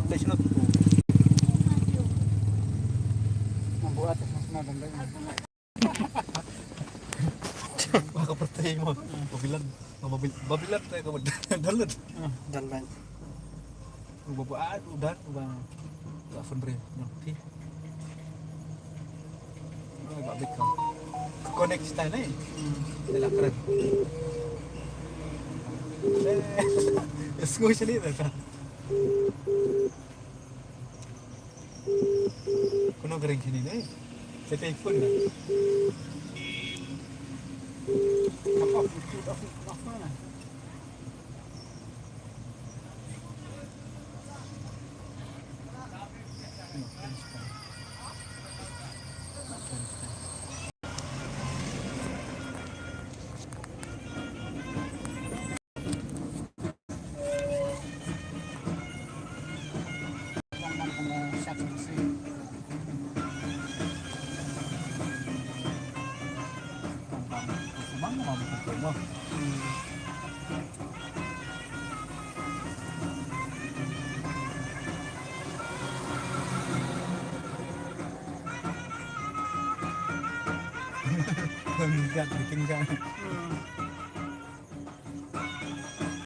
Tayo sunod po. Mabuhat at mas madamdag. Makapartay mo. Babilan. Babilan tayo ka magdalad. Dalan. Babaan, udah, ubang. Telepon bre. Nanti. Babik ka. Connect tayo na eh. Dalakran. Let's go siya dito. Kuno garing sini na eh. Sa telephone na. Off na. Mo. Tinggal, tinggal.